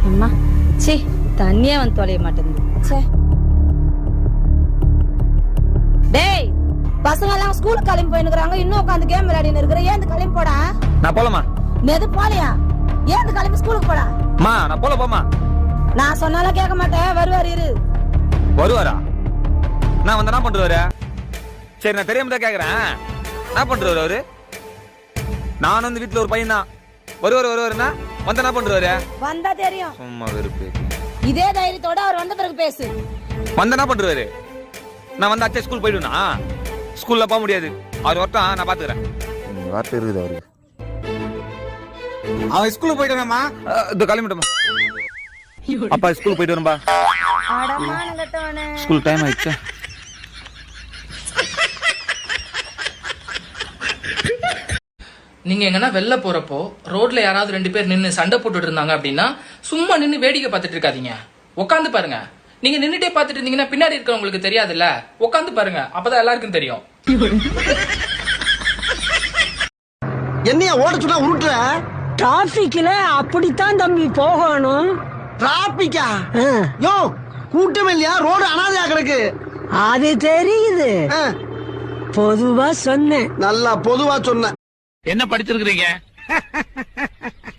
அம்மா சி தண்ணியே வந்து தொலைய மாட்டேங்குது. சே டேய் பசங்க எல்லாம் ஸ்கூல் கிளம்பி போயினுக்குறாங்க, இன்னும் உட்காந்து கேம் விளையாடின்னு இருக்கிற. ஏன் கிளம்பி போடா? நான் போலமா. நெது போலையா? ஏன் கிளம்பி ஸ்கூலுக்கு போடா? மா நான் போமா. நான் சொன்னாலும் கேட்க மாட்டேன். வருவார் இரு. வருவாரா? நான் வந்து என்ன பண்றாரு? சரி நான் தெரியாம தான் கேக்குறேன். என்ன பண்றாரு அவரு? நான் வந்து வீட்டுல ஒரு பையன் தான். வருவாருன்னா வந்து என்ன பண்றாரு? வந்தா தெரியும். சும்மா வெறுப்பு. இதே தைரியத்தோட அவர் வந்த பிறகு பேசு. வந்து என்ன பண்றாரு? நான் வந்து அச்சா ஸ்கூல் போயிடுனா? ஸ்கூல்ல போக முடியாது. அவர் ஒருத்தன் நான் பாத்துக்கிறேன். வார்த்தை இருக்குது அவருக்கு. அவன் ஸ்கூலுக்கு போயிட்டு வரமா? இந்த கிளம்பிட்டோமா? அப்பா ஸ்கூலுக்கு போயிட்டு வரம்பா. ஸ்கூல் டைம் ஆயிடுச்சு. நீங்க எங்கன்னா வெளில போறப்போ ரோட்ல யாராவது 2 பேர் நின்று சண்டை போட்டுட்டு இருந்தாங்க அப்படின்னா சும்மா நின்று வேடிக்கை பார்த்துட்டு இருக்காதீங்க, உட்காந்து பாருங்க. நீங்க நின்னுட்டே பார்த்துட்டு இருந்தீங்கன்னா பின்னாடி இருக்கிறவங்களுக்கு தெரியாதுல்ல, உட்காந்து பாருங்க, அப்பதான் எல்லாருக்கும் தெரியும். என்னையா ஓட சொன்னா உருட்டுற? டிராபிக்ல அப்படித்தான் தம்பி போகணும். டிராபிக்கா? யோ கூட்டம் இல்லையா? ரோடு அனாதையா கிடக்கு. அது தெரியுது, பொதுவா சொன்னேன். நல்லா பொதுவா சொன்ன. என்ன படிச்சிருக்கீங்க?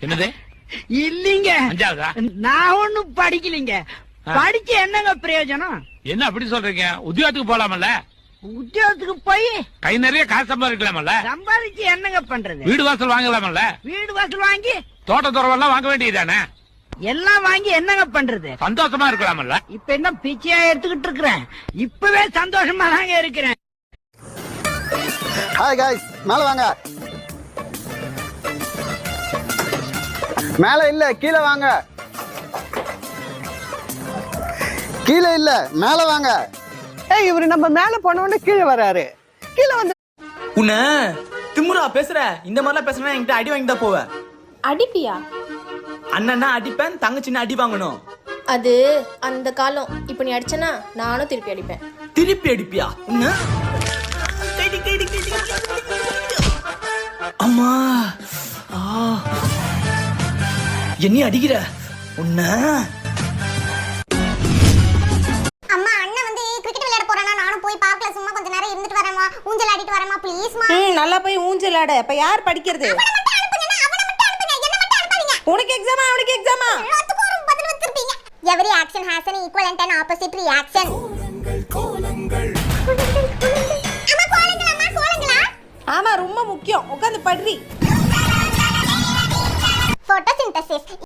என்னது? இல்லீங்க, 5ஆவதா? நான் ஒண்ணும் படிக்கலீங்க. படிச்சு என்னங்க பிரயோஜனம்? என்ன அப்படி சொல்றீங்க? உத்தியோகத்துக்கு போலாமல்ல? உத்தியோகத்துக்கு போய் கை நிறைய காசு சம்பாதிக்கலாமல்ல? சம்பாதிச்சு என்னங்க பண்றது? வீடு வாசல் வாங்கலாமல்ல? வீடு வாசல் வாங்கி தோட்ட துறவெல்லாம் வாங்க வேண்டியதானே? எல்லாம் வாங்கி என்னங்க பண்றது? சந்தோஷமா இருக்கலாமல்ல? இப்ப என்ன பிச்சையா எடுத்துக்கிட்டு இருக்கிறேன்? இப்பவே சந்தோஷமா தாங்க இருக்கிறேன். ஹாய் காய்ஸ், மேல வாங்க. மேல இல்ல, கீழே வாங்க. கீழே இல்ல, மேல வாங்க. ஏய், இவரு நம்ம மேல போனவொடனே கீழே வராரு. கீழே வந்து உன்ன திமுறா பேசுற? இந்த மாதிரிலாம் பேசுனா என்கிட்ட அடி வாங்கி தான் போவேன். அடிப்பியா? அண்ணன்னா அடிப்பேன், தங்கச்சின்னா அடி வாங்கணும். அது அந்த காலம். இப்ப நீ அடிச்சனா நானும் திருப்பி அடிப்பேன். திருப்பி அடிப்பியா? உன்ன அம்மா என்ன அடிக்கிற? உன்ன அம்மா அண்ணன் வந்து கிரிக்கெட் விளையாட போறானா? நானும் போய் பார்க்கல, சும்மா கொஞ்ச நேரம் இருந்துட்டு வரேம்மா. ஊஞ்சல் ஆடிட்டு வரேம்மா ப்ளீஸ் மா. நல்லா போய் ஊஞ்சல் ஆட. இப்ப யார் படிக்கிறது? உனக்கு எக்ஸாமா? அவனுக்கு எக்ஸாமா? எல்லாத்துக்கும் ஒரு பதில் வச்சிருப்பீங்க. Every action has an equal and an opposite reaction. அம்மா கோலங்களா? ஆமா, ரொம்ப முக்கியம். உட்கார்ந்து படுறி. Photosynthesis.